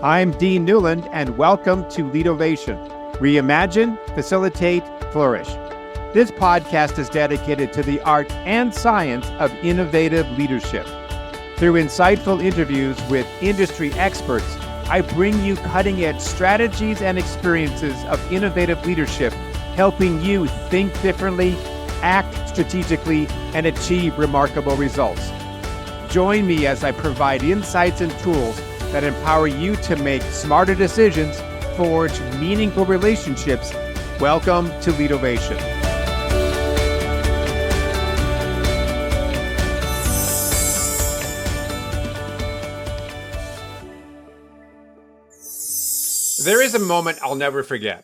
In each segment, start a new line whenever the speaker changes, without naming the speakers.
I'm Dean Newland, and welcome to Redefine. Reimagine, facilitate, flourish. This podcast is dedicated to the art and science of innovative leadership. Through insightful interviews with industry experts, I bring you cutting-edge strategies and experiences of innovative leadership, helping you think differently, act strategically, and achieve remarkable results. Join me as I provide insights and tools that empower you to make smarter decisions, forge meaningful relationships. Welcome to Redefine. There is a moment I'll never forget.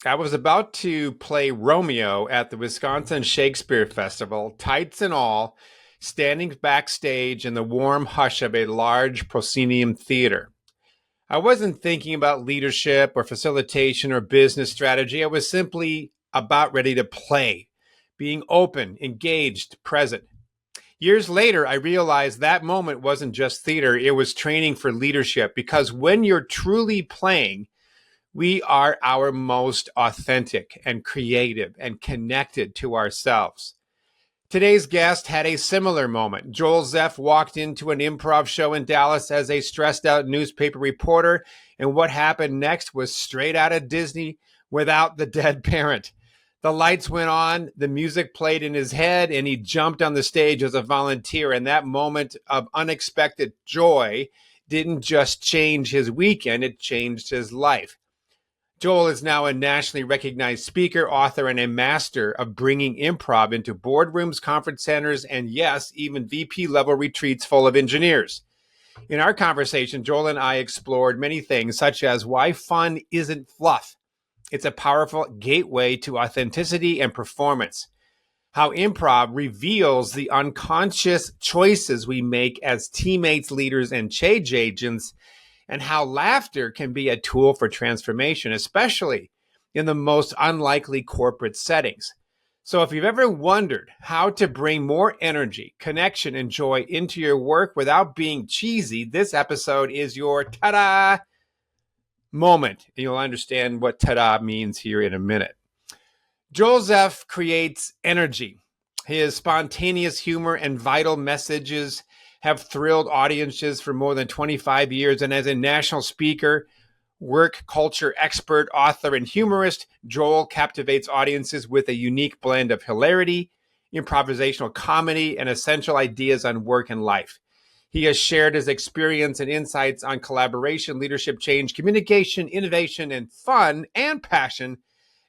I was about to play Romeo at the Wisconsin Shakespeare Festival, tights and all, standing backstage in the warm hush of a large proscenium theater. I wasn't thinking about leadership or facilitation or business strategy. I was simply about ready to play, being open, engaged, present. Years later, I realized that moment wasn't just theater, it was training for leadership, because when you're truly playing, we are our most authentic and creative and connected to ourselves. Today's guest had a similar moment. Joel Zeff walked into an improv show in Dallas as a stressed out newspaper reporter, and what happened next was straight out of Disney without the dead parent. The lights went on, the music played in his head, and he jumped on the stage as a volunteer. And that moment of unexpected joy didn't just change his weekend, it changed his life. Joel is now a nationally recognized speaker, author, and a master of bringing improv into boardrooms, conference centers, and yes, even VP-level retreats full of engineers. In our conversation, Joel and I explored many things, such as why fun isn't fluff. It's a powerful gateway to authenticity and performance. How improv reveals the unconscious choices we make as teammates, leaders, and change agents, and how laughter can be a tool for transformation, especially in the most unlikely corporate settings. So if you've ever wondered how to bring more energy, connection, and joy into your work without being cheesy, this episode is your ta-da moment. And you'll understand what ta-da means here in a minute. Joel Zeff creates energy. His spontaneous humor and vital messages have thrilled audiences for more than 25 years. And as a national speaker, work culture expert, author, and humorist, Joel captivates audiences with a unique blend of hilarity, improvisational comedy, and essential ideas on work and life. He has shared his experience and insights on collaboration, leadership change, communication, innovation, and fun and passion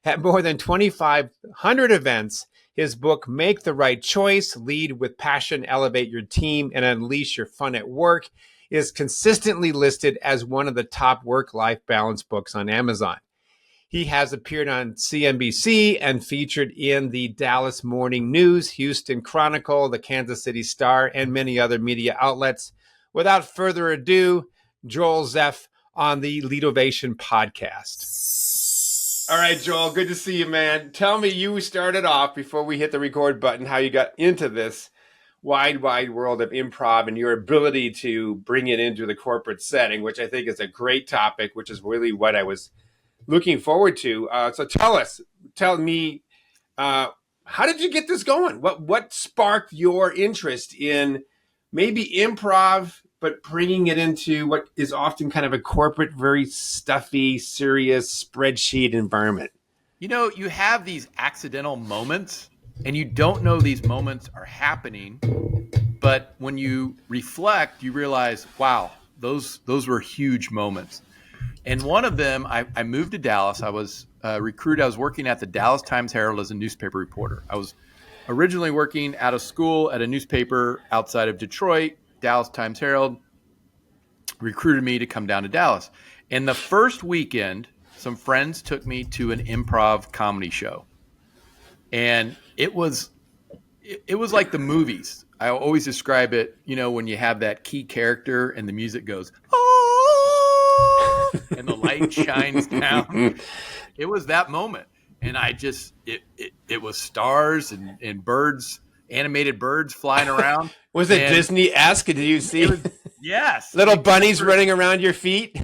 at more than 2,500 events. His book, Make the Right Choice, Lead with Passion, Elevate Your Team, and Unleash Your Fun at Work, is consistently listed as one of the top work-life balance books on Amazon. He has appeared on CNBC and featured in the Dallas Morning News, Houston Chronicle, the Kansas City Star, and many other media outlets. Without further ado, Joel Zeff on the Redefine podcast. All right, Joel, good to see you, man. Tell me, you started off before we hit the record button, how you got into this wide world of improv and your ability to bring it into the corporate setting, which I think is a great topic, which is really what I was looking forward to. So tell me, how did you get this going? What sparked your interest in maybe improv, but bringing it into what is often kind of a corporate, very stuffy, serious spreadsheet environment?
You know, you have these accidental moments and you don't know these moments are happening. But when you reflect, you realize, wow, those were huge moments. And one of them, I moved to Dallas. I was recruited. I was working at the Dallas Times-Herald as a newspaper reporter. I was originally working out of school at a newspaper outside of Detroit. Dallas Times-Herald recruited me to come down to Dallas. And the first weekend, some friends took me to an improv comedy show. And it was like the movies. I always describe it, you know, when you have that key character and the music goes, oh, and the light shines down. It was that moment. And it was stars and birds, animated birds flying around.
Was it Disney-esque? Did you see?
Yes.
Little bunnies running around your feet?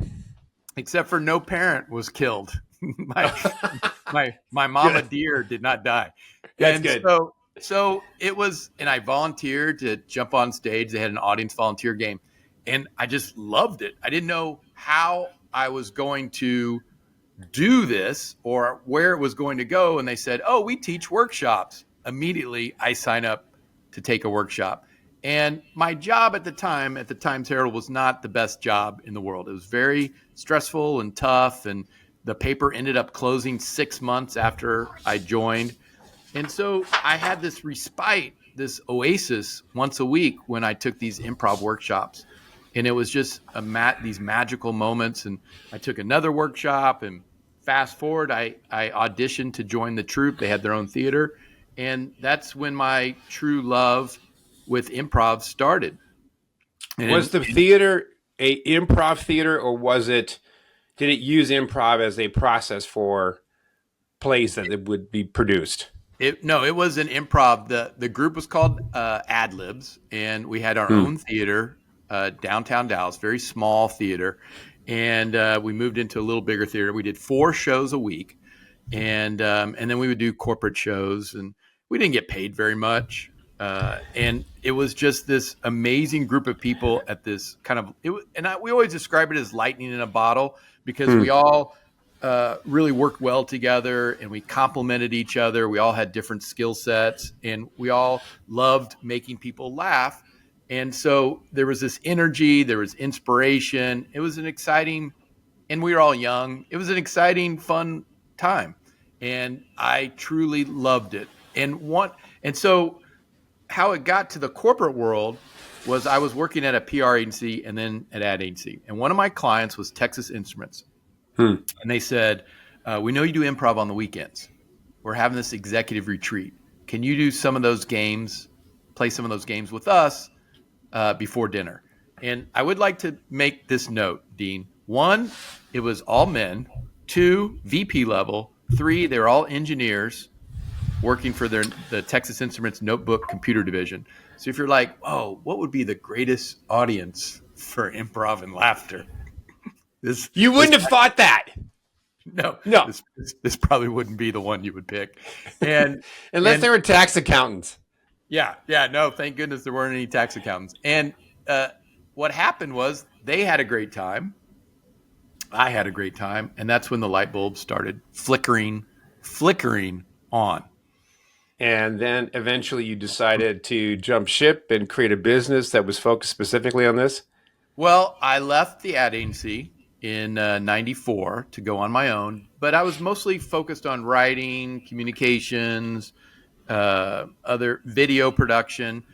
except for no parent was killed. my my mama
Good.
deer did not die.
That's
And
good.
so it was, and I volunteered to jump on stage. They had an audience volunteer game, and I just loved it. I didn't know how I was going to do this or where it was going to go. And they said, "Oh, we teach workshops." Immediately, I sign up to take a workshop. And my job at the time, at the Times Herald, was not the best job in the world. It was very stressful and tough. And the paper ended up closing 6 months after I joined. And so I had this respite, this oasis once a week when I took these improv workshops. And it was just these magical moments. And I took another workshop, and fast forward, I auditioned to join the troupe. They had their own theater. And that's when my true love with improv started.
Was
And
the theater a improv theater, or did it use improv as a process for plays that it would be produced?
it was an improv. The group was called Ad Libs, and we had our own theater, downtown Dallas, very small theater. And we moved into a little bigger theater. We did 4 shows a week, and then we would do corporate shows, and we didn't get paid very much. And it was just this amazing group of people at this kind of we always describe it as lightning in a bottle, because we all really worked well together, and we complemented each other. We all had different skill sets, and we all loved making people laugh. And so there was this energy, there was inspiration. It was an exciting, and we were all young. It was an exciting, fun time, and I truly loved it. And so how it got to the corporate world was I was working at a PR agency and then an ad agency. And one of my clients was Texas Instruments. And they said, "We know you do improv on the weekends. We're having this executive retreat. Can you do some of those games, play some of those games with us before dinner?" And I would like to make this note, Dean. 1, it was all men. 2, VP level. 3, they were all engineers working for the Texas Instruments notebook computer division. So if you're like, "Oh, what would be the greatest audience for improv and laughter?"
You wouldn't have thought that.
No,
No.
this probably wouldn't be the one you would pick. And
Unless they were tax accountants.
yeah, no, thank goodness there weren't any tax accountants. And what happened was they had a great time. I had a great time. And that's when the light bulb started flickering on.
And then eventually you decided to jump ship and create a business that was focused specifically on this.
Well, I left the ad agency in 94 to go on my own, but I was mostly focused on writing, communications, other video production.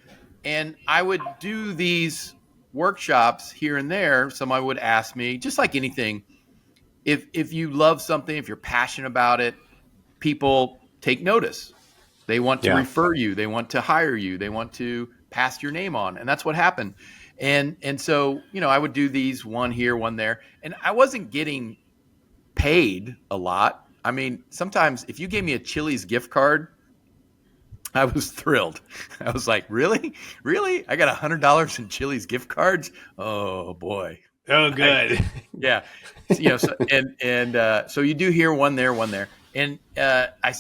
And I would do these workshops here and there. Somebody would ask me, just like anything, if you love something, if you're passionate about it, people take notice. They want to refer you. They want to hire you. They want to pass your name on. And that's what happened. And so, I would do these, one here, one there. And I wasn't getting paid a lot. I mean, sometimes if you gave me a Chili's gift card, I was thrilled. I was like, really? Really? I got $100 in Chili's gift cards? Oh, boy.
Oh, good.
Yeah. So you do here, one there, one there. And I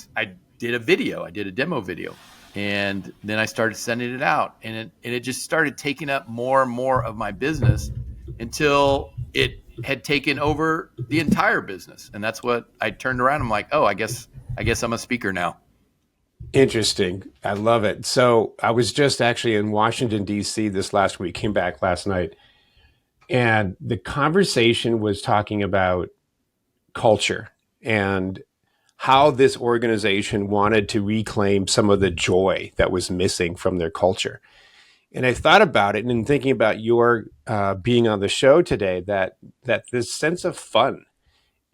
did a video. I did a demo video. And then I started sending it out, and it just started taking up more and more of my business until it had taken over the entire business. And that's what I turned around. I'm like, oh, I guess I'm a speaker now.
Interesting. I love it. So I was just actually in Washington, D.C. this last week, came back last night, and the conversation was talking about culture and how this organization wanted to reclaim some of the joy that was missing from their culture. And I thought about it, and in thinking about your being on the show today, that this sense of fun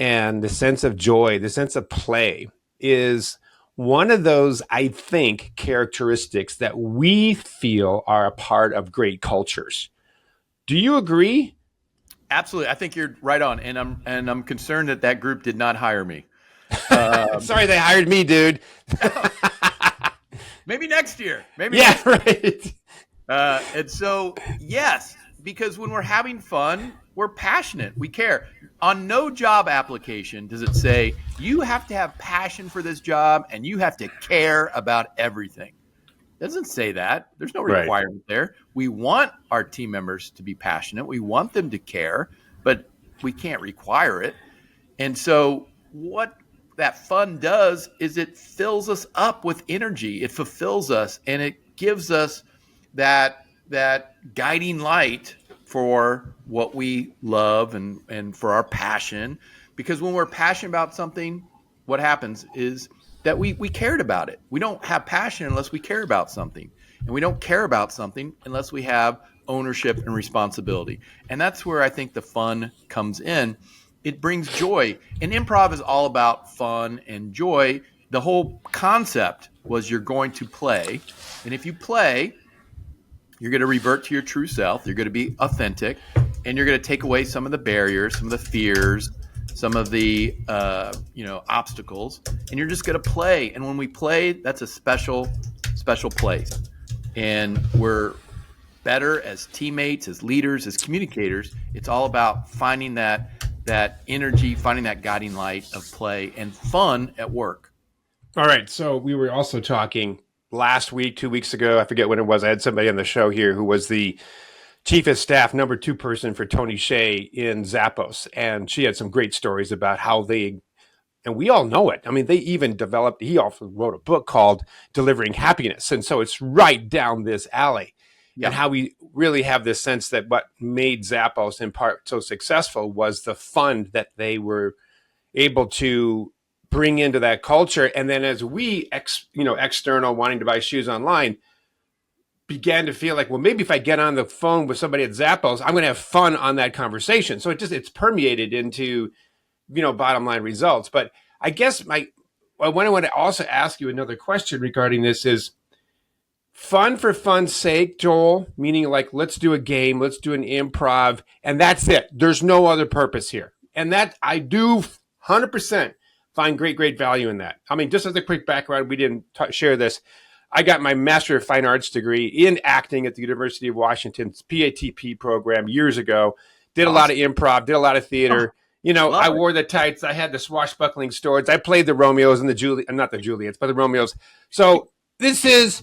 and the sense of joy, the sense of play is one of those, I think, characteristics that we feel are a part of great cultures. Do you agree?
Absolutely. I think you're right on. And I'm concerned that group did not hire me.
Sorry, they hired me, dude.
Maybe next year.
Right.
And so, yes, because when we're having fun, we're passionate. We care. On no job application does it say you have to have passion for this job and you have to care about everything. It doesn't say that. There's no
Right.
requirement there. We want our team members to be passionate. We want them to care, but we can't require it. And so what that fun does is it fills us up with energy. It fulfills us and it gives us that guiding light for what we love and for our passion. Because when we're passionate about something, what happens is that we cared about it. We don't have passion unless we care about something. And we don't care about something unless we have ownership and responsibility. And that's where I think the fun comes in. It brings joy. And improv is all about fun and joy. The whole concept was you're going to play. And if you play, you're going to revert to your true self. You're going to be authentic. And you're going to take away some of the barriers, some of the fears, some of the obstacles. And you're just going to play. And when we play, that's a special place. And we're better as teammates, as leaders, as communicators. It's all about finding that energy, finding that guiding light of play and fun at work.
All right. So we were also talking last week, 2 weeks ago. I forget when it was. I had somebody on the show here who was the chief of staff, number 2 person for Tony Hsieh in Zappos. And she had some great stories about how and we all know it. I mean, he also wrote a book called Delivering Happiness. And so it's right down this alley. Yeah. And how we really have this sense that what made Zappos in part so successful was the fun that they were able to bring into that culture. And then as we, external wanting to buy shoes online, began to feel like, well, maybe if I get on the phone with somebody at Zappos, I'm going to have fun on that conversation. So it's permeated into, bottom line results. But I guess I want to also ask you another question regarding this is, fun for fun's sake, Joel, meaning like, let's do a game, let's do an improv, and that's it. There's no other purpose here. And that I do 100% find great value in that. I mean, just as a quick background, we didn't share this. I got my Master of Fine Arts degree in acting at the University of Washington's PATP program years ago. Did a lot of improv, did a lot of theater. I wore the tights. I had the swashbuckling swords. I played the Romeos and not the Juliets, but the Romeos. So this is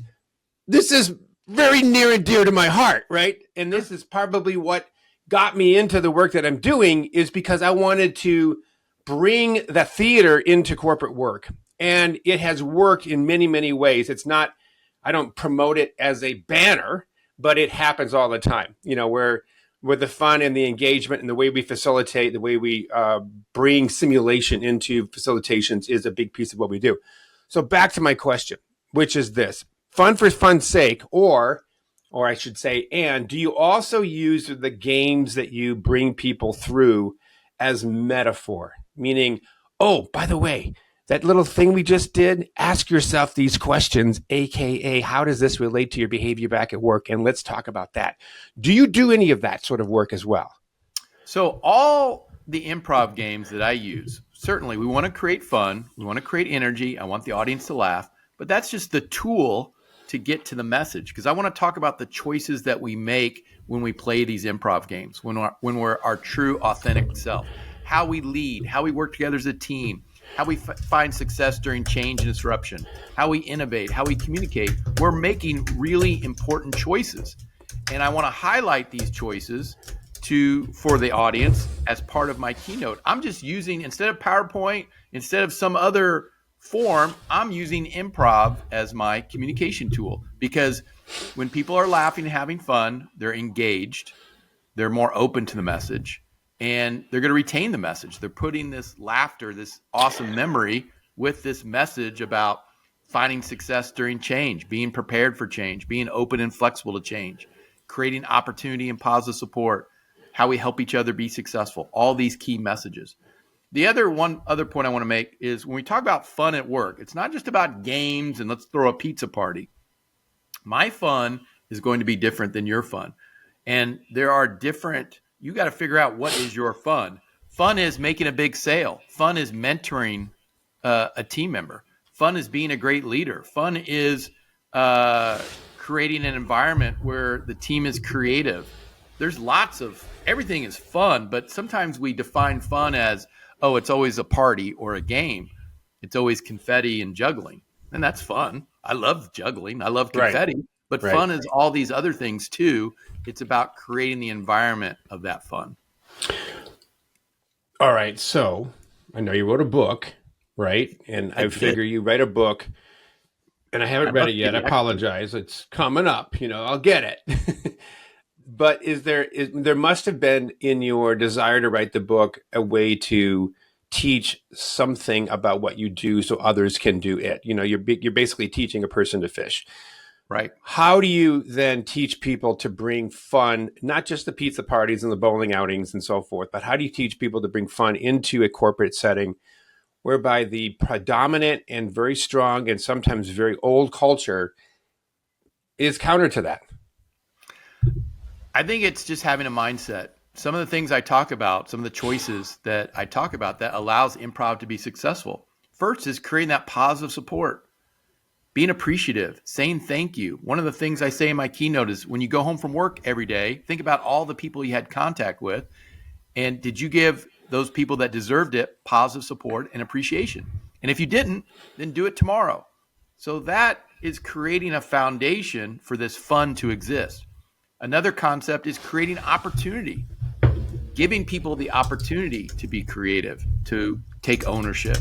very near and dear to my heart, right? And this is probably what got me into the work that I'm doing, is because I wanted to bring the theater into corporate work. And it has worked in many, many ways. I don't promote it as a banner, but it happens all the time, where the fun and the engagement and the way we facilitate, the way we bring simulation into facilitations is a big piece of what we do. So back to my question, which is this. Fun for fun's sake, or I should say, and do you also use the games that you bring people through as metaphor? Meaning, oh, by the way, that little thing we just did, ask yourself these questions, AKA, how does this relate to your behavior back at work? And let's talk about that. Do you do any of that sort of work as well?
So all the improv games that I use, certainly we want to create fun. We want to create energy. I want the audience to laugh. But that's just the tool to get to the message, because I want to talk about the choices that we make when we play these improv games, when we're our true, authentic self, how we lead, how we work together as a team, how we find success during change and disruption, how we innovate, how we communicate. We're making really important choices. And I want to highlight these choices for the audience as part of my keynote. I'm just using, instead of PowerPoint, instead of some other form, I'm using improv as my communication tool, because when people are laughing and having fun, they're engaged, they're more open to the message, and they're going to retain the message. They're putting this laughter, this awesome memory, with this message about finding success during change, being prepared for change, being open and flexible to change, creating opportunity and positive support, how we help each other be successful, all these key messages. The one other point I want to make is when we talk about fun at work, it's not just about games and let's throw a pizza party. My fun is going to be different than your fun. And there are you got to figure out what is your fun. Fun is making a big sale. Fun is mentoring a team member. Fun is being a great leader. Fun is creating an environment where the team is creative. there's lots of, everything is fun, but sometimes we define fun as, oh, it's always a party or a game. It's always confetti and juggling. And that's fun. I love juggling. I love
Right.
confetti, but
Right.
fun is all these other things too. It's about creating the environment of that fun.
All right. So I know you wrote a book, right? And I figure you write a book, and I haven't read it yet. I apologize. It's coming up. I'll get it. But there must have been in your desire to write the book a way to teach something about what you do so others can do it. You're basically teaching a person to fish.
Right.
How do you then teach people to bring fun, not just the pizza parties and the bowling outings and so forth, but how do you teach people to bring fun into a corporate setting whereby the predominant and very strong and sometimes very old culture is counter to that?
I think it's just having a mindset. Some of the things I talk about, some of the choices that I talk about that allows improv to be successful. First is creating that positive support, being appreciative, saying thank you. One of the things I say in my keynote is when you go home from work every day, think about all the people you had contact with. And did you give those people that deserved it positive support and appreciation? And if you didn't, then do it tomorrow. So that is creating a foundation for this fun to exist. Another concept is creating opportunity, giving people the opportunity to be creative, to take ownership,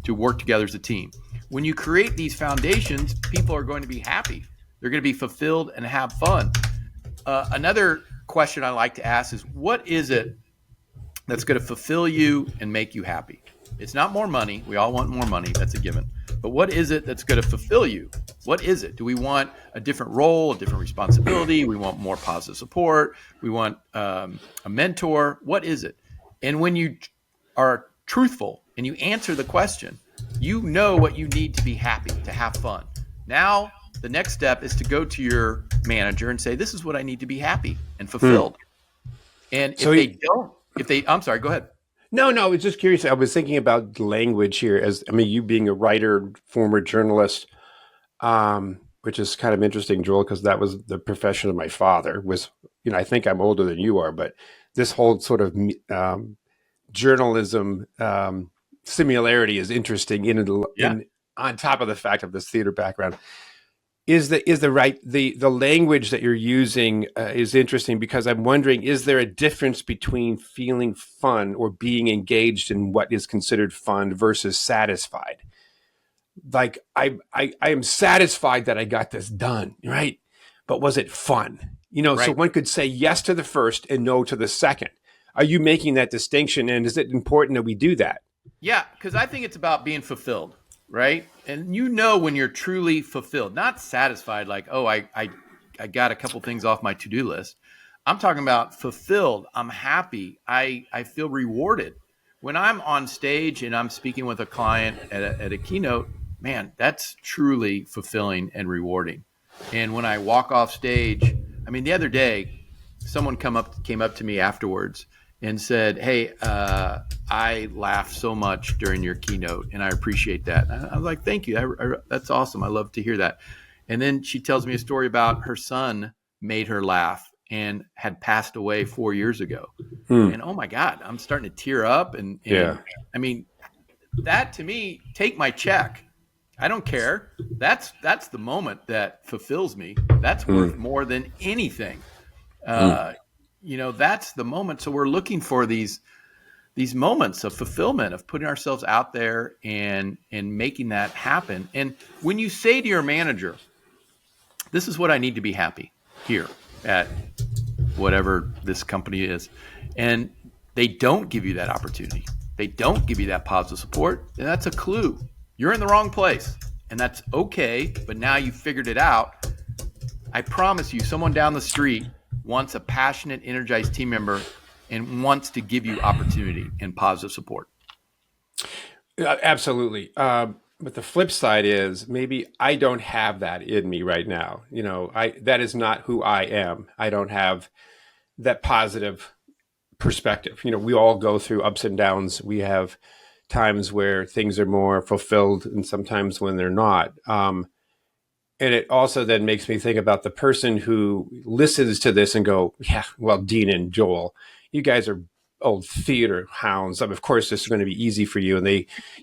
to work together as a team. When you create these foundations, people are going to be happy. They're going to be fulfilled and have fun. Another question I like to ask is, what is it that's going to fulfill you and make you happy? It's not more money. We all want more money. That's a given. But what is it that's going to fulfill you? What is it? Do we want a different role, a different responsibility? We want more positive support. We want a mentor. What is it? And when you are truthful and you answer the question, you know what you need to be happy, to have fun. Now, the next step is to go to your manager and say, this is what I need to be happy and fulfilled. And I'm sorry, go ahead.
No, I was just curious. I was thinking about language here you being a writer, former journalist, which is kind of interesting, Joel, because that was the profession of my father. I think I'm older than you are, but this whole sort of journalism similarity is interesting on top of the fact of this theater background. Is the language that you're using is interesting, because I'm wondering, is there a difference between feeling fun or being engaged in what is considered fun versus satisfied? Like I am satisfied that I got this done, right? But was it fun?
Right.
So one could say yes to the first and no to the second. Are you making that distinction, and is it important that we do that?
Yeah, because I think it's about being fulfilled, right? And when you're truly fulfilled, not satisfied, like, oh, I got a couple things off my to-do list. I'm talking about fulfilled. I'm happy. I feel rewarded. When I'm on stage and I'm speaking with a client at a keynote, man, that's truly fulfilling and rewarding. And when I walk off stage, the other day, someone came up to me afterwards and said, hey, I laughed so much during your keynote, and I appreciate that. I was like, thank you. That's awesome. I love to hear that. And then she tells me a story about her son made her laugh and had passed away 4 years ago. And oh my God, I'm starting to tear up. And that to me, take my check. I don't care. That's the moment that fulfills me. That's worth more than anything. That's the moment. So we're looking for these moments of fulfillment, of putting ourselves out there and making that happen. And when you say to your manager, this is what I need to be happy here at whatever this company is, and they don't give you that opportunity, they don't give you that positive support, then that's a clue. You're in the wrong place, and that's okay. But now you figured it out. I promise you, someone down the street wants a passionate, energized team member and wants to give you opportunity and positive support.
Absolutely. But the flip side is maybe I don't have that in me right now. That is not who I am. I don't have that positive perspective. We all go through ups and downs. We have times where things are more fulfilled and sometimes when they're not. And it also then makes me think about the person who listens to this and go, yeah, well, Dean and Joel, you guys are old theater hounds. I mean, of course, this is going to be easy for you. And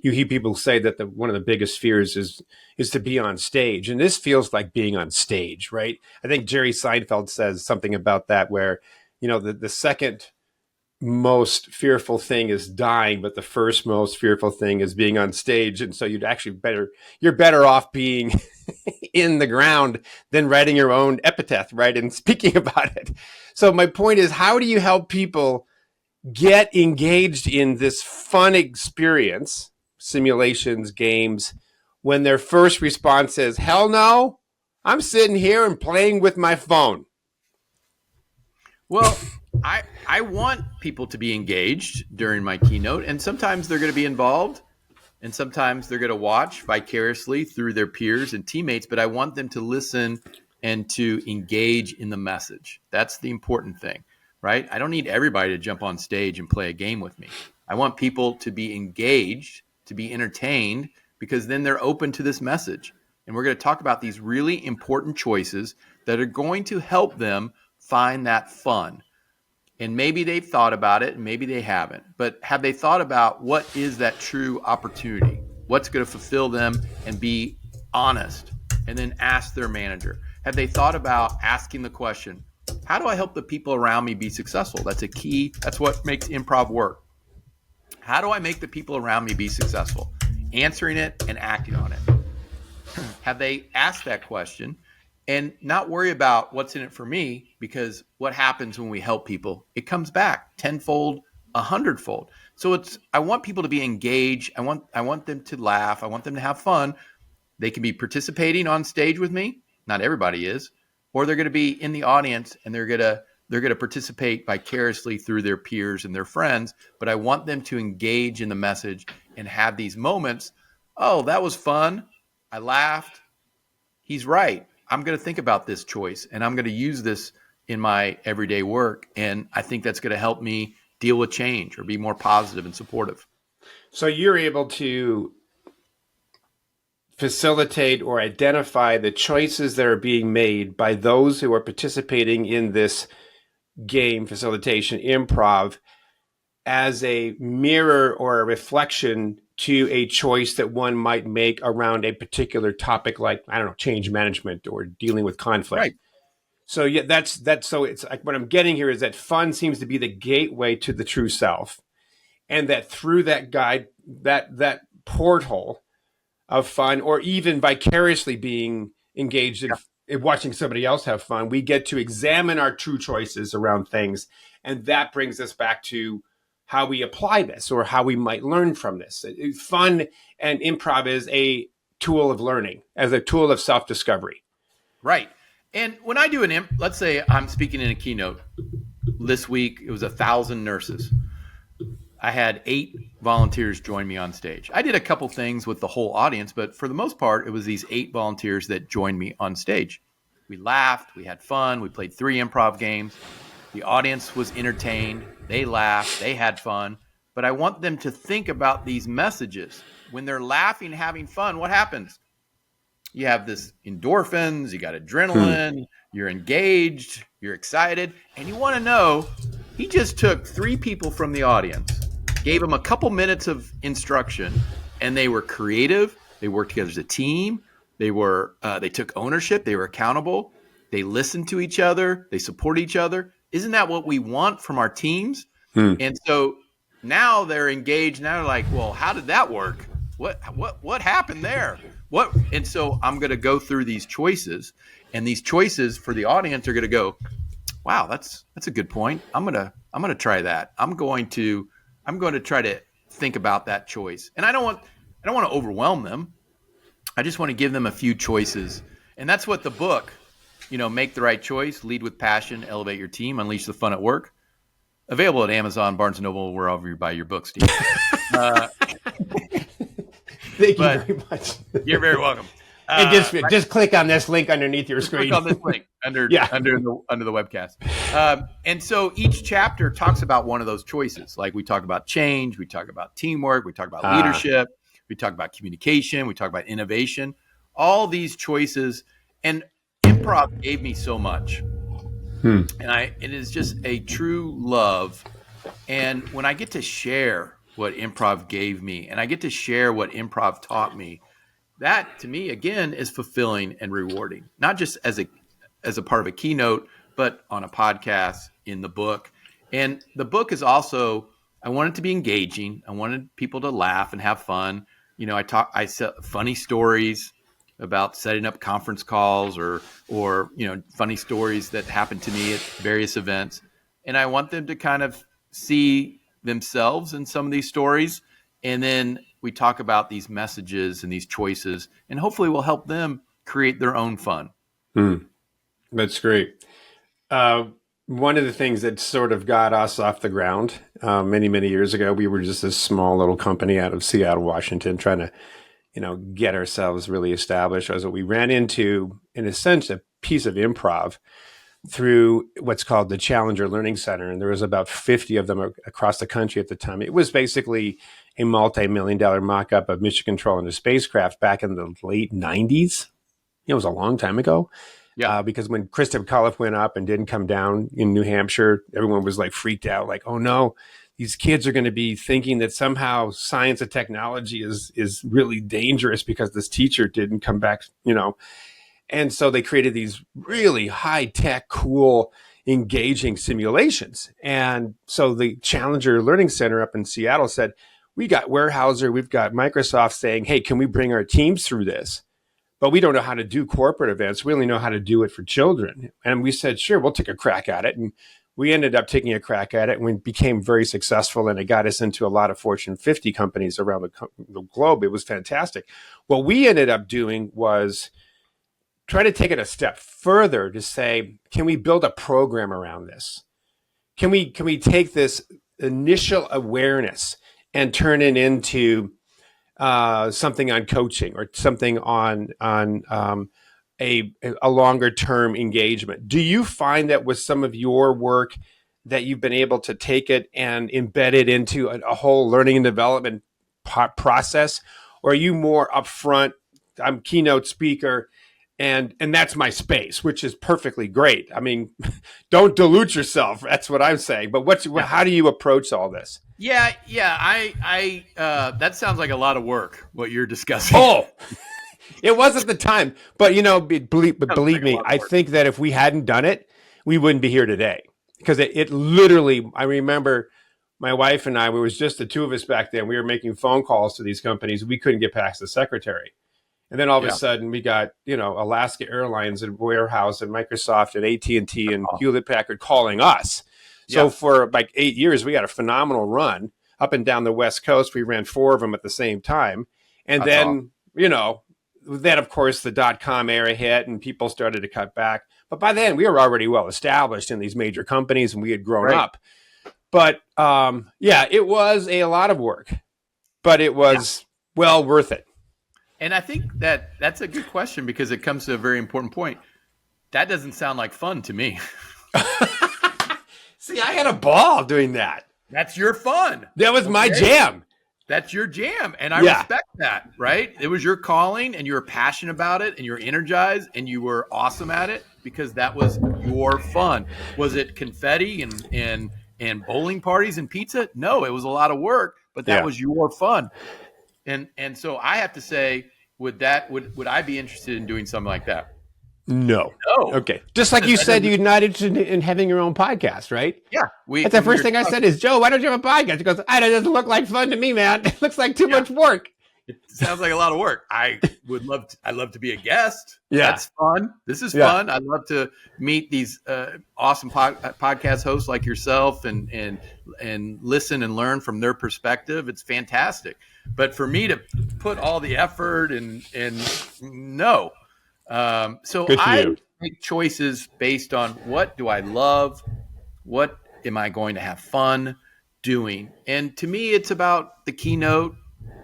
you hear people say that one of the biggest fears is to be on stage. And this feels like being on stage, right? I think Jerry Seinfeld says something about that, where, the second most fearful thing is dying, but the first most fearful thing is being on stage. And so you're better off being in the ground than writing your own epitaph, right? And speaking about it. So my point is, how do you help people get engaged in this fun experience, simulations, games, when their first response is, hell no, I'm sitting here and playing with my phone?
Well, I want people to be engaged during my keynote, and sometimes they're going to be involved, and sometimes they're going to watch vicariously through their peers and teammates, but I want them to listen and to engage in the message. That's the important thing, right? I don't need everybody to jump on stage and play a game with me. I want people to be engaged, to be entertained, because then they're open to this message. And we're going to talk about these really important choices that are going to help them find that fun. And maybe they've thought about it and maybe they haven't, but have they thought about what is that true opportunity? What's going to fulfill them, and be honest, and then ask their manager? Have they thought about asking the question, how do I help the people around me be successful? That's a key. That's what makes improv work. How do I make the people around me be successful? Answering it and acting on it. Have they asked that question? And not worry about what's in it for me, because what happens when we help people, it comes back tenfold, 100-fold. So I want people to be engaged. I want them to laugh. I want them to have fun. They can be participating on stage with me. Not everybody is, or they're going to be in the audience and they're going to participate vicariously through their peers and their friends. But I want them to engage in the message and have these moments. Oh, that was fun. I laughed. He's right. I'm going to think about this choice, and I'm going to use this in my everyday work. And I think that's going to help me deal with change or be more positive and supportive.
So you're able to facilitate or identify the choices that are being made by those who are participating in this game facilitation improv as a mirror or a reflection to a choice that one might make around a particular topic, like, I don't know, change management or dealing with conflict.
Right.
So yeah, that's so it's like, what I'm getting here is that fun seems to be the gateway to the true self, and that through that guide, that portal of fun, or even vicariously being engaged in watching somebody else have fun, we get to examine our true choices around things, and that brings us back to how we apply this or how we might learn from this. Fun and improv is a tool of learning, as a tool of self-discovery.
Right. And when I do let's say I'm speaking in a keynote this week, it was 1,000 nurses. I had 8 volunteers join me on stage. I did a couple things with the whole audience, but for the most part, it was these 8 volunteers that joined me on stage. We laughed, we had fun, we played 3 improv games. The audience was entertained, they laughed, they had fun. But I want them to think about these messages. When they're laughing, having fun, what happens? You have this endorphins, you got adrenaline, you're engaged, you're excited, and you want to know, he just took 3 people from the audience, gave them a couple minutes of instruction, and they were creative, they worked together as a team, they took ownership, they were accountable, they listened to each other, they support each other. Isn't that what we want from our teams? And so now they're engaged. Now they're like, well, how did that work? What happened there? And so I'm going to go through these choices, and these choices for the audience are going to go, wow, that's a good point. I'm going to try that. I'm going to try to think about that choice. And I don't want to overwhelm them. I just want to give them a few choices. And that's what the book, Make the Right Choice, Lead with Passion, Elevate Your Team, Unleash the Fun at Work. Available at Amazon, Barnes & Noble, wherever you buy your books, Steve.
Thank you very much.
You're very welcome.
And just click on this link underneath your screen.
Click on this link under the webcast. And so each chapter talks about one of those choices. Like we talk about change, we talk about teamwork, we talk about leadership, we talk about communication, we talk about innovation. All these choices, And improv gave me so much.
Hmm.
And it is just a true love. And when I get to share what improv gave me and I get to share what improv taught me, that to me again is fulfilling and rewarding, not just as a part of a keynote, but on a podcast, in the book. And the book is also, I want it to be engaging. I wanted people to laugh and have fun. I sell funny stories about setting up conference calls or funny stories that happen to me at various events. And I want them to kind of see themselves in some of these stories. And then we talk about these messages and these choices, and hopefully we'll help them create their own fun.
That's great. One of the things that sort of got us off the ground many, many years ago, we were just a small little company out of Seattle, Washington, trying to, get ourselves really established. Was that we ran into, in a sense, a piece of improv through what's called the Challenger Learning Center. And there was about 50 of them across the country at the time. It was basically a multi-million-dollar mock-up of mission control in a spacecraft back in the late 90s. It was a long time ago.
Yeah.
Because when Christopher Coliff went up and didn't come down in New Hampshire, everyone was like freaked out, like, oh no, these kids are going to be thinking that somehow science and technology is really dangerous because this teacher didn't come back, And so they created these really high tech, cool, engaging simulations. And so the Challenger Learning Center up in Seattle said, we got Weyerhaeuser, we've got Microsoft saying, hey, can we bring our teams through this? But we don't know how to do corporate events. We only know how to do it for children. And we said, sure, we'll take a crack at it. And we ended up taking a crack at it and we became very successful. And it got us into a lot of Fortune 50 companies around the globe. It was fantastic. What we ended up doing was try to take it a step further to say, can we build a program around this? Can we take this initial awareness and turn it into something on coaching or something on a longer term engagement? Do you find that with some of your work that you've been able to take it and embed it into a whole learning and development process, or are you more upfront? I'm keynote speaker, and that's my space, which is perfectly great. I mean, don't dilute yourself. That's what I'm saying. But how do you approach all this?
Yeah. I that sounds like a lot of work, what you're discussing.
Oh, it was at the time. But, believe me, I think that if we hadn't done it, we wouldn't be here today. Because it literally, I remember my wife and I, it was just the two of us back then. We were making phone calls to these companies. We couldn't get past the secretary. And then all of a sudden we got, Alaska Airlines and Weyerhaeuser and Microsoft and AT&T and Hewlett Packard calling us. So for like 8 years, we got a phenomenal run up and down the West Coast. We ran 4 of them at the same time. And then, then of course the .com era hit and people started to cut back. But by then we were already well established in these major companies and we had grown up. But it was a lot of work, but it was well worth it.
And I think that's a good question because it comes to a very important point. That doesn't sound like fun to me.
See, I had a ball doing that.
That's your fun.
That was my jam.
That's your jam. And I respect that, right? It was your calling and you were passionate about it and you're energized and you were awesome at it because that was your fun. Was it confetti and bowling parties and pizza? No, it was a lot of work, but that was your fun. And so I have to say, would I be interested in doing something like that?
No. Okay. Just like you said, you're not interested in having your own podcast, right?
Yeah.
That's the first thing I said is, Joe, why don't you have a podcast? He goes, it doesn't look like fun to me, man. It looks like too much work.
It sounds like a lot of work. I'd love to be a guest.
Yeah.
That's fun. This is fun. I'd love to meet these awesome podcast hosts like yourself and listen and learn from their perspective. It's fantastic. But for me to put all the effort and no. So I make choices based on what do I love? What am I going to have fun doing? And to me, it's about the keynote,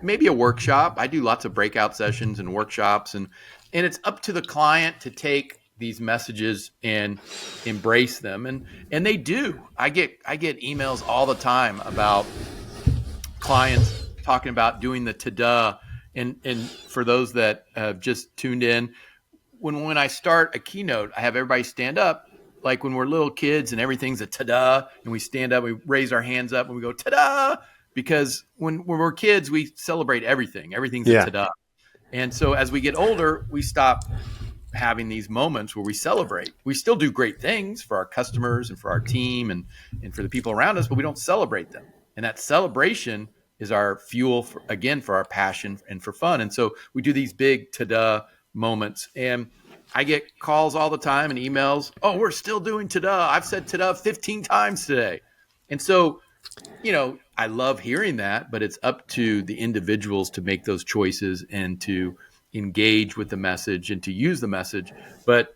maybe a workshop. I do lots of breakout sessions and workshops and it's up to the client to take these messages and embrace them. And they do. I get emails all the time about clients talking about doing the ta-da. And for those that have just tuned in, when I start a keynote, I have everybody stand up like when we're little kids and everything's a ta-da, and we stand up, we raise our hands up and we go ta-da, because when we're kids, we celebrate everything. Everything's a ta-da. And so as we get older, we stop having these moments where we celebrate. We still do great things for our customers and for our team and for the people around us, but we don't celebrate them. And that celebration is our fuel for our passion and for fun. And so we do these big ta-da moments. And I get calls all the time and emails. Oh, we're still doing ta-da. I've said ta-da 15 times today. And so, I love hearing that, but it's up to the individuals to make those choices and to engage with the message and to use the message. But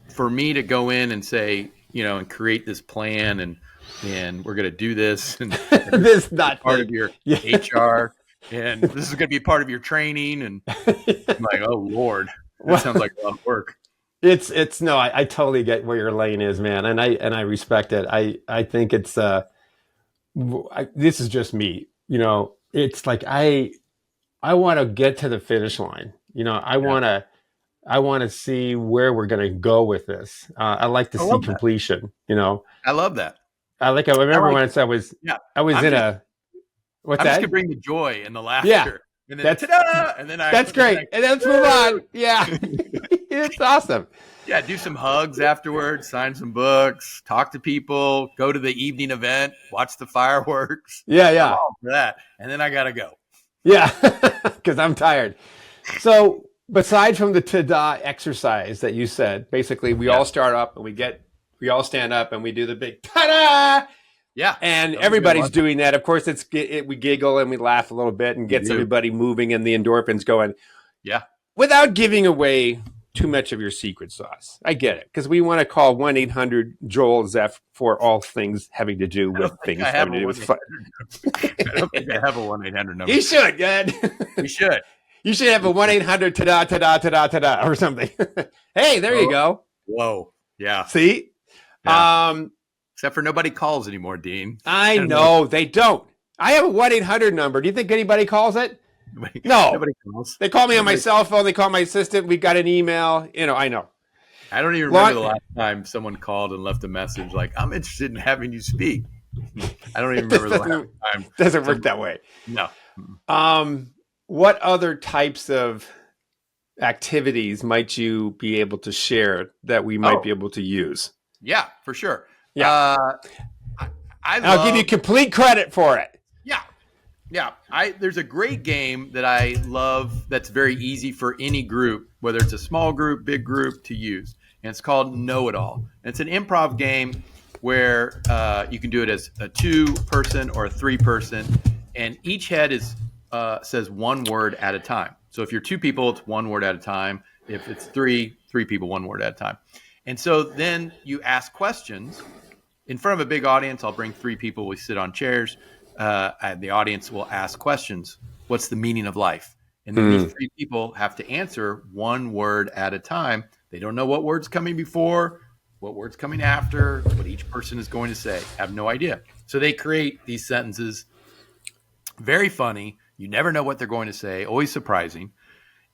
for me to go in and say, and create this plan and we're going to do this and
this is not
part of your HR and this is going to be part of your training. And I'm like, oh Lord, that sounds like a lot of work.
It's no, I totally get where your lane is, man. And I respect it. I think it's, this is just me, it's like, I want to get to the finish line. I want to see where we're going to go with this. I like to see completion,
I love that.
I remember once I was in a, what's
I'm
that?
just gonna bring the joy and the laughter.
Yeah.
And then ta-da! And then
that's great. And let's move on. Yeah. It's awesome.
Yeah. Do some hugs afterwards, sign some books, talk to people, go to the evening event, watch the fireworks.
Yeah.
I'm all for that. And then I got to go.
Yeah. Cause I'm tired. So besides from the ta-da exercise that you said, basically we all start up and we all stand up and we do the big ta-da.
Yeah.
And everybody's doing that. Of course, we giggle and we laugh a little bit and gets everybody moving and the endorphins going.
Yeah.
Without giving away too much of your secret sauce. I get it. Because we want to call 1-800-JOEL Zeff for all things having to do with things having to do with fun.
I don't think I have a 1-800 number.
You should, good.
You should.
You should have a 1-800 ta-da, ta-da, ta-da, ta-da, or something. Hey, there you go.
Whoa. Yeah.
See?
Yeah. Except for nobody calls anymore, Dean.
I know they don't. I have a 1-800 number. Do you think anybody calls it? No.
Nobody calls.
They call me on my cell phone. They call my assistant. We got an email. I know.
I don't even remember the last time someone called and left a message like, I'm interested in having you speak. I don't even remember the last time.
Doesn't work that way.
No.
What other types of activities might you be able to share that we might be able to use?
Yeah, for sure.
Yeah. I'll give you complete credit for it.
Yeah. There's a great game that I love that's very easy for any group, whether it's a small group, big group, to use. And it's called Know It All. And it's an improv game where you can do it as a 2-person or a 3-person. And each head says one word at a time. So if you're 2 people, it's one word at a time. If it's 3 people, one word at a time. And so then you ask questions. In front of a big audience, I'll bring 3 people. We sit on chairs. And the audience will ask questions. What's the meaning of life? And then these 3 people have to answer one word at a time. They don't know what word's coming before, what word's coming after, what each person is going to say. Have no idea. So they create these sentences. Very funny. You never know what they're going to say. Always surprising.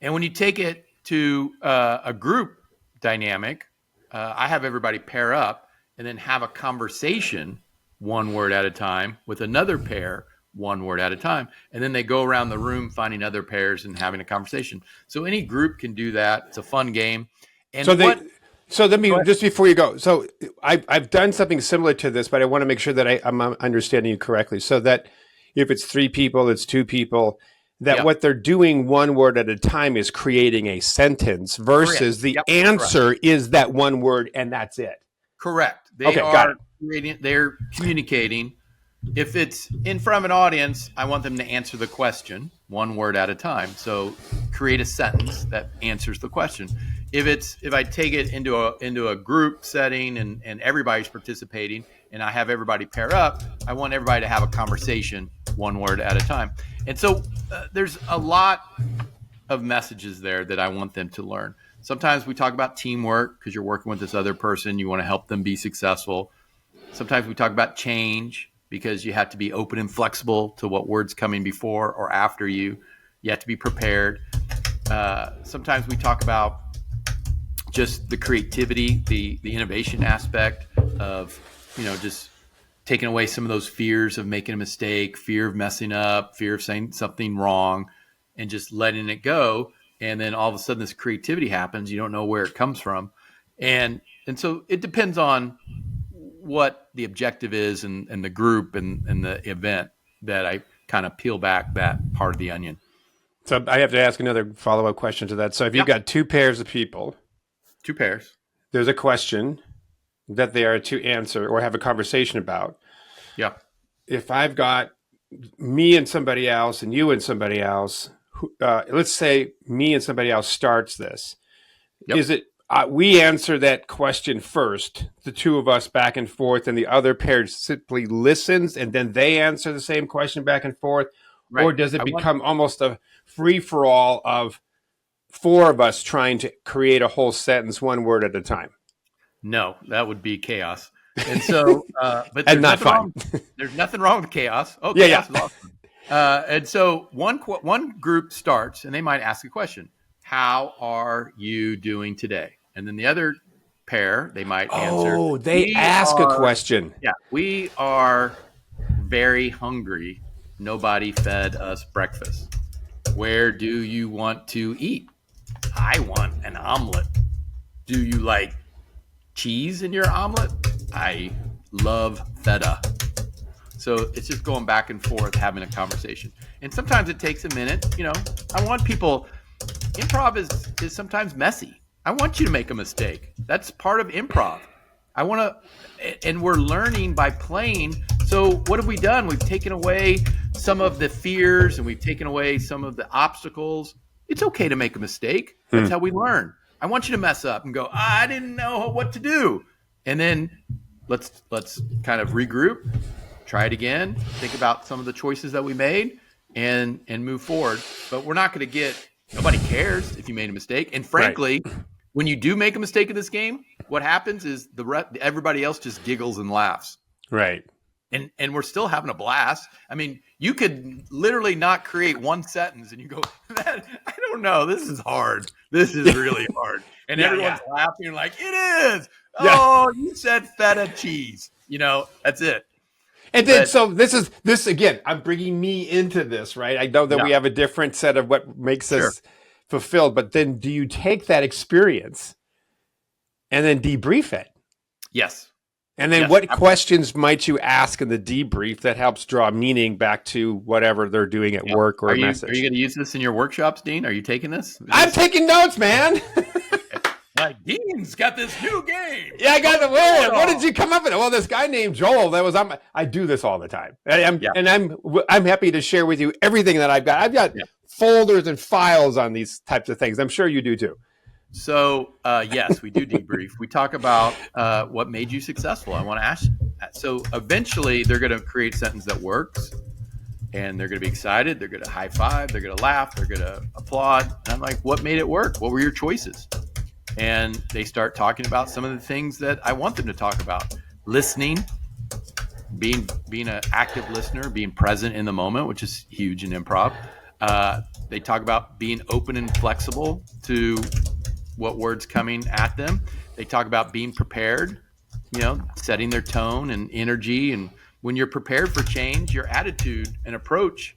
And when you take it to a group dynamic, I have everybody pair up and then have a conversation one word at a time with another pair, one word at a time. And then they go around the room finding other pairs and having a conversation. So any group can do that. It's a fun game. And
so let me, just before you go. So I've done something similar to this, but I want to make sure that I'm understanding you correctly. So that if it's 3 people, it's 2 people, that what they're doing one word at a time is creating a sentence versus the answer is that one word and that's it.
Correct. They're communicating. If it's in front of an audience, I want them to answer the question one word at a time. So create a sentence that answers the question. If I take it into a group setting and everybody's participating and I have everybody pair up, I want everybody to have a conversation one word at a time. And so there's a lot of messages there that I want them to learn. Sometimes we talk about teamwork because you're working with this other person. You want to help them be successful. Sometimes we talk about change because you have to be open and flexible to what word's coming before or after you. You have to be prepared. Sometimes we talk about just the creativity, the innovation aspect of, just taking away some of those fears of making a mistake, fear of messing up, fear of saying something wrong, and just letting it go. And then all of a sudden this creativity happens. You don't know where it comes from. And so it depends on what the objective is and the group and the event that I kind of peel back that part of the onion.
So I have to ask another follow-up question to that. So if you've got two pairs of people,
two pairs,
there's a question that they are to answer or have a conversation about.
Yeah.
If I've got me and somebody else and you and somebody else, let's say me and somebody else starts this. Yep. Is it we answer that question first, the two of us back and forth, and the other pair simply listens, and then they answer the same question back and forth? Right. Or does it become almost a free-for-all of four of us trying to create a whole sentence one word at a time?
No, that would be chaos. And so, but
and not fun.
There's nothing wrong with chaos. Oh, chaos is awesome. And so one group starts, and they might ask a question: "How are you doing today?" And then the other pair, they might answer.
Oh, they ask a question.
Yeah, we are very hungry. Nobody fed us breakfast. Where do you want to eat? I want an omelet. Do you like cheese in your omelet? I love feta. So it's just going back and forth, having a conversation. And sometimes it takes a minute. I want people, improv is sometimes messy. I want you to make a mistake. That's part of improv. And we're learning by playing. So what have we done? We've taken away some of the fears and we've taken away some of the obstacles. It's okay to make a mistake. That's how we learn. I want you to mess up and go, I didn't know what to do. And then let's kind of regroup, try it again, think about some of the choices that we made and move forward. But we're not going to nobody cares if you made a mistake. And frankly, when you do make a mistake in this game, what happens is everybody else just giggles and laughs.
Right.
And we're still having a blast. I mean, you could literally not create one sentence and you go, I don't know, this is hard. This is really hard. And everyone's laughing like, it is. Oh, you said feta cheese. That's it.
And then, so this again, I'm bringing me into this, right? I know that we have a different set of what makes us fulfilled, but then do you take that experience and then debrief it?
Yes.
And then what questions might you ask in the debrief that helps draw meaning back to whatever they're doing at work or a message?
Are you going to use this in your workshops, Dean? Are you taking this?
I'm taking notes, man.
Like, Dean's got this new game.
Yeah, I got the word. What did you come up with? Well, this guy named Joel, I do this all the time. And I'm happy to share with you everything that I've got. I've got folders and files on these types of things. I'm sure you do too.
So, yes, we do debrief. We talk about what made you successful. I want to ask you that. So eventually they're going to create a sentence that works and they're going to be excited. They're going to high five. They're going to laugh. They're going to applaud. And I'm like, what made it work? What were your choices? And they start talking about some of the things that I want them to talk about. Listening, being an active listener, being present in the moment, which is huge in improv. They talk about being open and flexible to what word's coming at them. They talk about being prepared, setting their tone and energy. And when you're prepared for change, your attitude and approach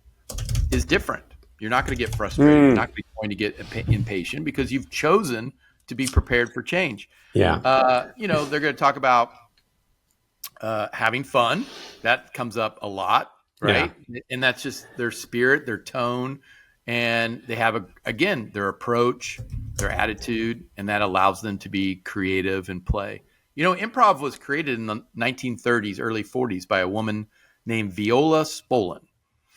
is different. You're not going to get frustrated. You're not going to get impatient because you've chosen to be prepared for change.
Yeah.
They're going to talk about having fun. That comes up a lot, right? Yeah. And that's just their spirit, their tone, and they have their approach, their attitude, and that allows them to be creative and play. Improv was created in the 1930s, early 40s by a woman named Viola Spolin.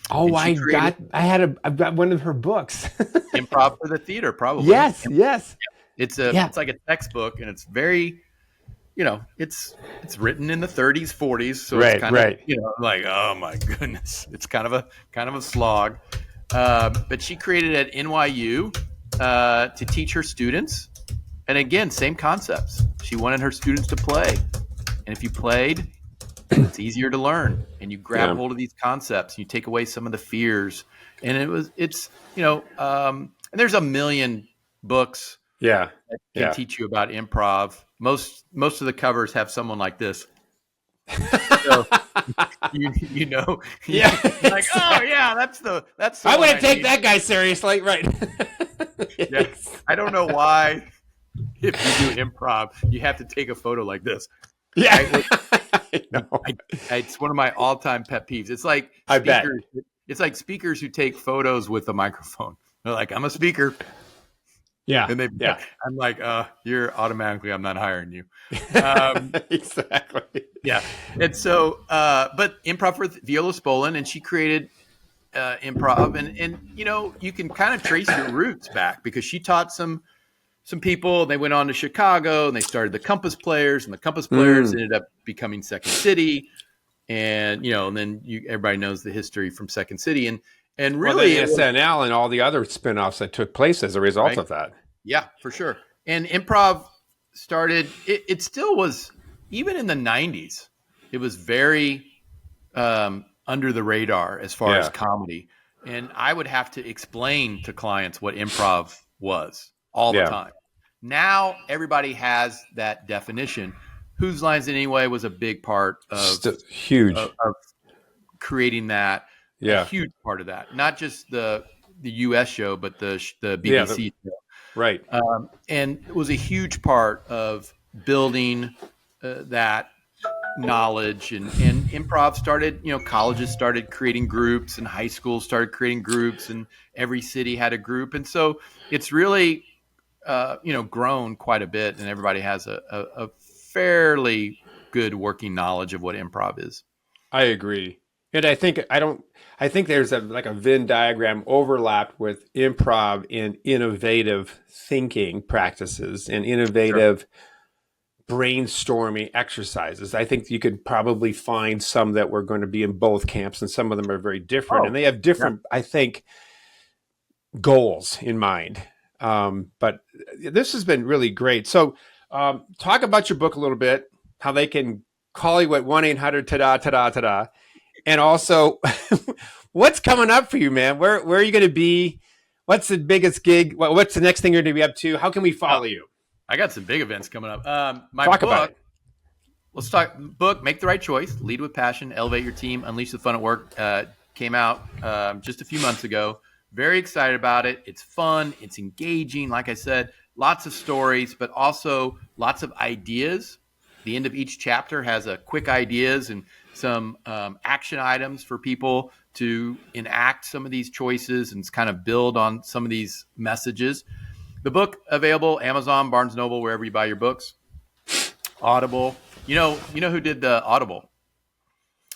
Oh, I've got one of her books.
Improv for the Theater, probably.
Yes.
It's like a textbook, and it's very, it's written in the 30s, 40s, so it's kind of like, oh my goodness, it's kind of a slog. But she created it at NYU to teach her students, and again, same concepts. She wanted her students to play, and if you played, it's easier to learn, and you grab hold of these concepts, and you take away some of the fears, and and there's a million books.
Yeah.
that can
Yeah.
teach you about improv. Most of the covers have someone like this. So you know, you're
Yeah.
like, oh yeah, that's the
I'm
one
going
I
to take
need.
that guy seriously. Right.
Yeah, I don't know why. If you do improv, you have to take a photo like this.
Yeah. I
I,
know.
it's one of my all-time pet peeves. It's like
I bet.
speakers. It's like speakers who take photos with a microphone. They're like, "I'm a speaker,"
Yeah.
and
Yeah.
I'm like, "You're automatically. I'm not hiring you." Um,
Exactly.
yeah, and so, but improv for Viola Spolin, and she created improv, and you can kind of trace your roots back because she taught some people. They went on to Chicago and they started the Compass Players, and the Compass Players ended up becoming Second City. And and then everybody knows the history from Second City, and
Well, then
really it was
SNL and all the other spin-offs that took place as a result
right.
of that.
Yeah, for sure. And improv started. It still was even in the '90s. It was very under the radar as far as
Yeah.
comedy, and I would have to explain to clients what improv was all the
Yeah.
time. Now everybody has that definition. Whose Lines Anyway was a big part
Huge.
of creating that, a
Yeah.
huge part of that. Not just the U.S. show, but the
Yeah.
BBC show.
Right.
And it was a huge part of building that knowledge, and improv started, colleges started creating groups and high schools started creating groups, and every city had a group. And so it's really, grown quite a bit, and everybody has a fairly good working knowledge of what improv is.
I agree. And I think there's like a Venn diagram overlap with improv and innovative thinking practices and innovative brainstorming exercises. I think you could probably find some that were going to be in both camps, and some of them are very different, and they have different, I think, goals in mind. But this has been really great. So talk about your book a little bit, how they can call you at 1-800-tada-tada-tada. And also, what's coming up for you, man? Where are you going to be? What's the biggest gig? What's the next thing you're going to be up to? How can we follow you?
I got some big events coming up. My
Talk
book,
about it.
let's talk book, Make the Right Choice, Lead with Passion, Elevate Your Team, Unleash the Fun at Work, came out just a few months ago. Very excited about it. It's fun. It's engaging. Like I said, lots of stories, but also lots of ideas. The end of each chapter has a quick ideas and some action items for people to enact some of these choices and kind of build on some of these messages. The book available, Amazon, Barnes & Noble, wherever you buy your books. Audible. You know who did the Audible?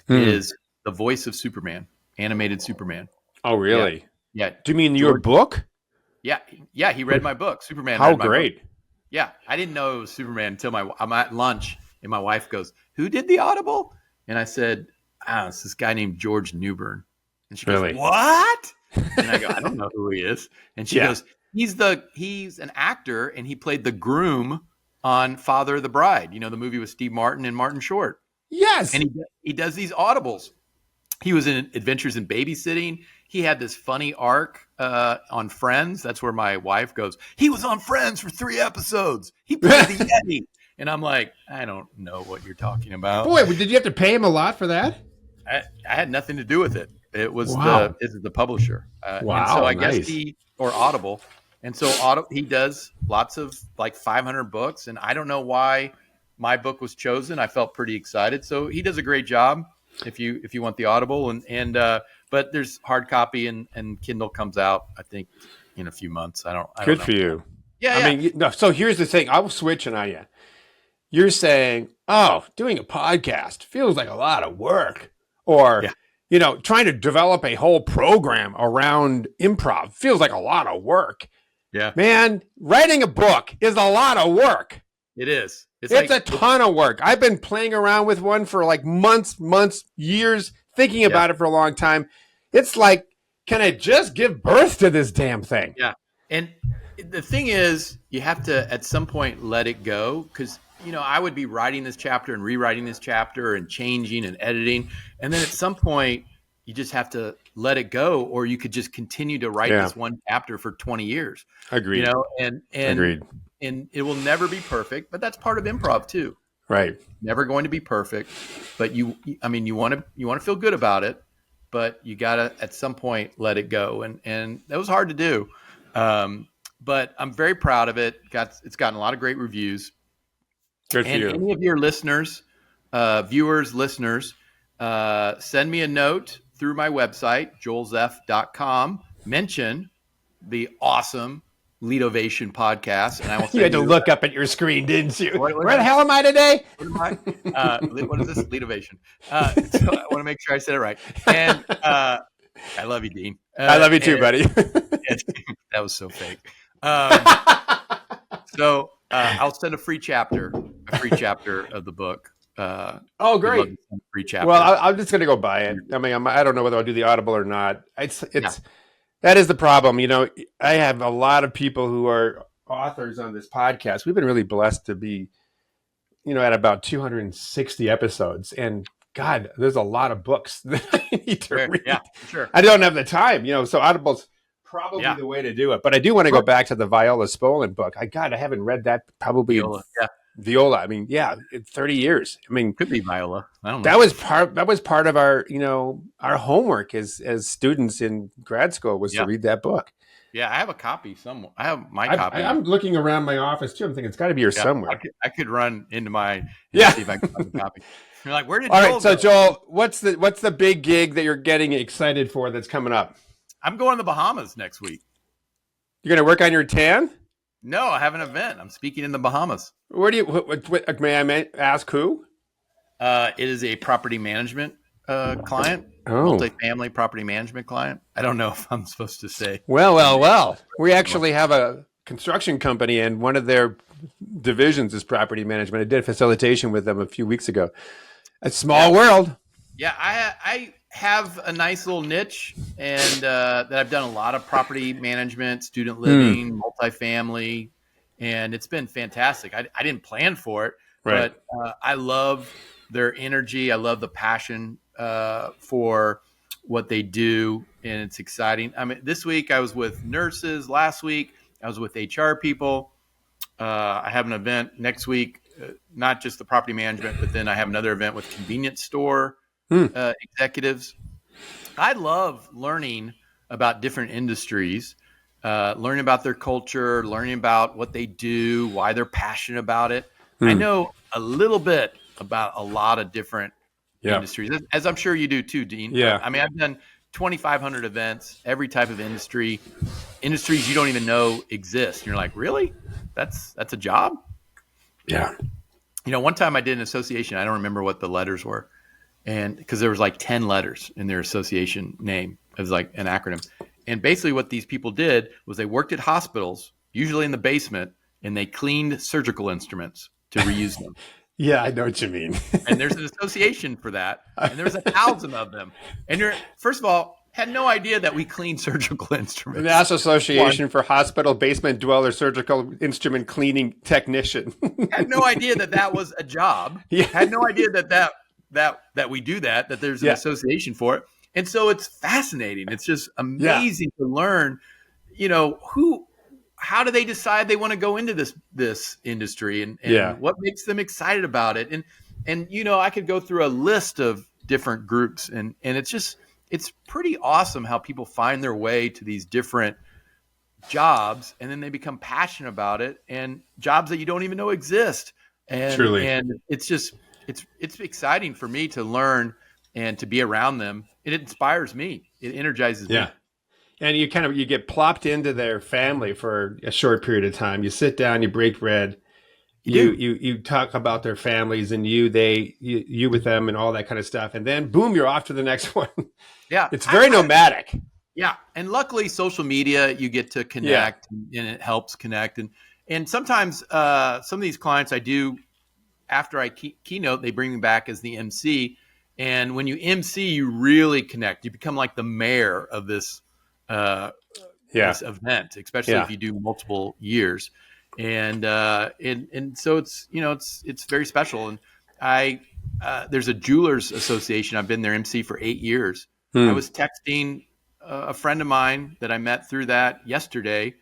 Is the voice of Superman, animated Superman.
Oh, really?
Yeah.
Do you mean your book?
Yeah. Yeah. He read my book. Superman.
How
read my
great.
book. Yeah. I didn't know it was Superman until I'm at lunch and my wife goes, "Who did the Audible?" And I said, "It's this guy named George Newbern." And she goes,
Really?
"What?" And I go, "I don't know who he is." And she
Yeah.
goes, he's an actor, and he played the groom on Father of the Bride. The movie with Steve Martin and Martin Short.
Yes.
And he does these audibles. He was in Adventures in Babysitting. He had this funny arc on Friends. That's where my wife goes, "He was on Friends for 3 episodes. He played the Yeti." And I'm like, "I don't know what you're talking about."
Boy, did you have to pay him a lot for that?
I had nothing to do with it. It was the publisher.
Wow,
and so I
nice.
guess or Audible. And so he does lots of like 500 books. And I don't know why my book was chosen. I felt pretty excited. So he does a great job if you want the Audible. But there's hard copy and Kindle comes out, I think, in a few months. I don't
Good
know.
for you.
Yeah.
I mean, no. So here's the thing. I was switching on you. You're saying, "Oh, doing a podcast feels like a lot of work," or trying to develop a whole program around improv feels like a lot of work.
Yeah,
man, writing a book is a lot of work.
It is.
It's a ton of work. I've been playing around with one for like months, years, thinking about it for a long time. It's like, can I just give birth to this damn thing?
Yeah. And the thing is, you have to at some point let it go, because I would be writing this chapter and rewriting this chapter and changing and editing. And then at some point you just have to let it go, or you could just continue to write this one chapter for 20 years.
Agreed.
You know, and
Agreed.
And it will never be perfect, but that's part of improv too.
Right.
Never going to be perfect, but you want to feel good about it, but you gotta at some point let it go, and that was hard to do. But I'm very proud of it. It's gotten a lot of great reviews.
Good for you.
Any of your listeners, viewers, listeners, send me a note through my website, joelzeff.com. Mention the awesome Lead Ovation podcast, and I will.
You had to look up at your screen, didn't you?
What
Where the hell am I today?
What am I? What is this? Lead Ovation. So I want to make sure I said it right. And I love you, Dean.
I love you too, buddy.
That was so fake. So I'll send a free chapter of the book.
Oh, great!
Free chapter.
Well, I'm just going to go buy it. I mean, I don't know whether I'll do the Audible or not. That is the problem. You know, I have a lot of people who are authors on this podcast. We've been really blessed to be, you know, at about 260 episodes, and God, there's a lot of books that I need to read.
Yeah, sure.
I don't have the time, you know, so Audible's probably the way to do it. But I do want to go back to the Viola Spolin book. I haven't read that probably. Viola. I mean, 30 years. I mean,
could be Viola. I don't know.
That was part of our, you know, our homework as students in grad school was to read that book.
Yeah, I have a copy somewhere. I have my copy.
I'm looking around my office too. I'm thinking it's got to be here somewhere.
I could run into my see if I can find a copy. You're like, where did
All
Joel
right, so
go?
Joel, what's the big gig that you're getting excited for that's coming up?
I'm going to the Bahamas next week.
You're going to work on your tan?
No, I have an event. I'm speaking in the Bahamas.
Where do you? May I ask who?
It is a property management client, multifamily property management client. I don't know if I'm supposed to say.
Well. We actually have a construction company, and one of their divisions is property management. I did a facilitation with them a few weeks ago. A small world.
Yeah, I have a nice little niche, and that I've done a lot of property management, student living, multifamily, and it's been fantastic. I didn't plan for it, but I love their energy. I love the passion for what they do, and it's exciting. I mean, this week I was with nurses. Last week I was with HR people. I have an event next week, not just the property management, but then I have another event with convenience store executives. I love learning about different industries, learning about their culture, learning about what they do, why they're passionate about it. I know a little bit about a lot of different industries, as I'm sure you do too, Dean.
Yeah.
I mean, I've done 2,500 events, every type of industries you don't even know exist. And you're like, really? That's a job?
Yeah.
You know, one time I did an association. I don't remember what the letters were. And because there was like 10 letters in their association name. It was like an acronym. And basically what these people did was they worked at hospitals, usually in the basement, and they cleaned surgical instruments to reuse them.
Yeah, I know what you mean.
And there's an association for that. And there's 1,000 of them. And you're, first of all, had no idea that we clean surgical instruments.
The National Association for Hospital Basement Dweller Surgical Instrument Cleaning Technician.
Had no idea that was a job.
Yeah.
Had no idea that we do that there's an association for it. And so it's fascinating. It's just amazing to learn, you know, how do they decide they want to go into this industry and what makes them excited about it? And, you know, I could go through a list of different groups and it's pretty awesome how people find their way to these different jobs and then they become passionate about it and jobs that you don't even know exist. And,
Truly.
And it's just, it's exciting for me to learn and to be around them. It inspires me. It energizes me.
And you get plopped into their family for a short period of time. You sit down, you break bread, you talk about their families and you with them and all that kind of stuff. And then boom, you're off to the next one.
Yeah.
It's very nomadic.
Yeah. And luckily social media, you get to connect and it helps connect. And sometimes some of these clients I do, after I keynote, they bring me back as the MC. And when you MC, you really connect. You become like the mayor of this this event, especially if you do multiple years. And so it's, you know, it's very special. And there's a jewelers association. I've been their MC for 8 years. I was texting a friend of mine that I met through that yesterday,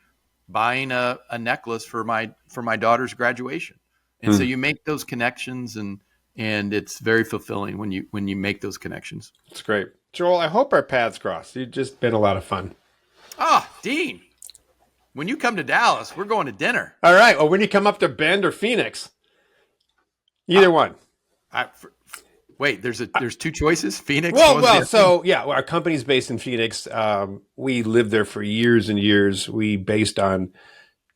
buying a necklace for my daughter's graduation. And so you make those connections, and it's very fulfilling when you make those connections.
It's great. Joel, I hope our paths cross. You've just been a lot of fun.
Dean, when you come to Dallas, we're going to dinner.
All right. Well, when you come up to Bend or Phoenix, either one.
Wait, there's two choices. Phoenix.
Our company's based in Phoenix. We lived there for years and years. We based on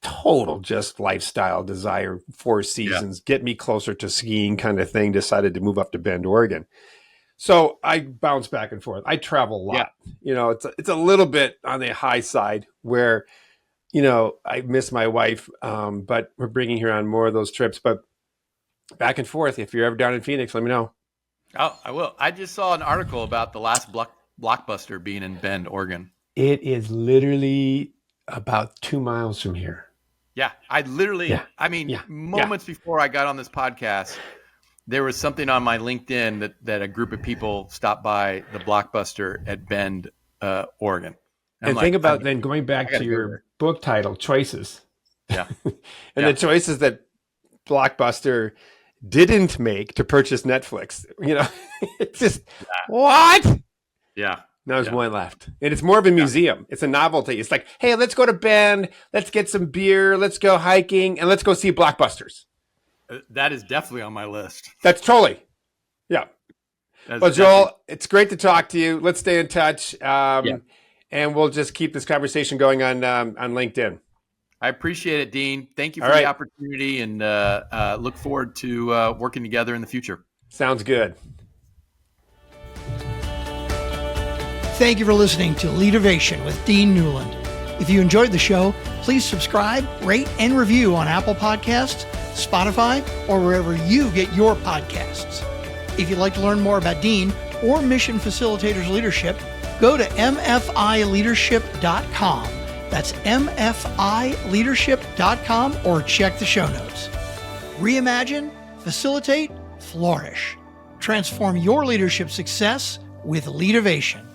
total just lifestyle desire, 4 seasons, get me closer to skiing kind of thing. Decided to move up to Bend, Oregon. So I bounce back and forth. I travel a lot. Yeah. It's a little bit on the high side where, I miss my wife, but we're bringing her on more of those trips. But back and forth, if you're ever down in Phoenix, let me know.
Oh, I will. I just saw an article about the last Blockbuster being in Bend, Oregon.
It is literally about 2 miles from here.
Yeah, moments before I got on this podcast, there was something on my LinkedIn that a group of people stopped by the Blockbuster at Bend, Oregon.
And think about then going back to your book title, Choices.
Yeah.
And the choices that Blockbuster didn't make to purchase Netflix. It's just, what?
Yeah.
Now there's one left. And it's more of a museum. It's a novelty. It's like, hey, let's go to Bend. Let's get some beer. Let's go hiking. And let's go see Blockbusters.
That is definitely on my list.
That's totally. Yeah. Well, Joel, it's great to talk to you. Let's stay in touch. And we'll just keep this conversation going on LinkedIn.
I appreciate it, Dean. Thank you for the opportunity, and look forward to working together in the future.
Sounds good.
Thank you for listening to Leadovation with Dean Newlund. If you enjoyed the show, please subscribe, rate, and review on Apple Podcasts, Spotify, or wherever you get your podcasts. If you'd like to learn more about Dean or Mission Facilitators Leadership, go to mfileadership.com. That's mfileadership.com, or check the show notes. Reimagine, facilitate, flourish. Transform your leadership success with Leadovation.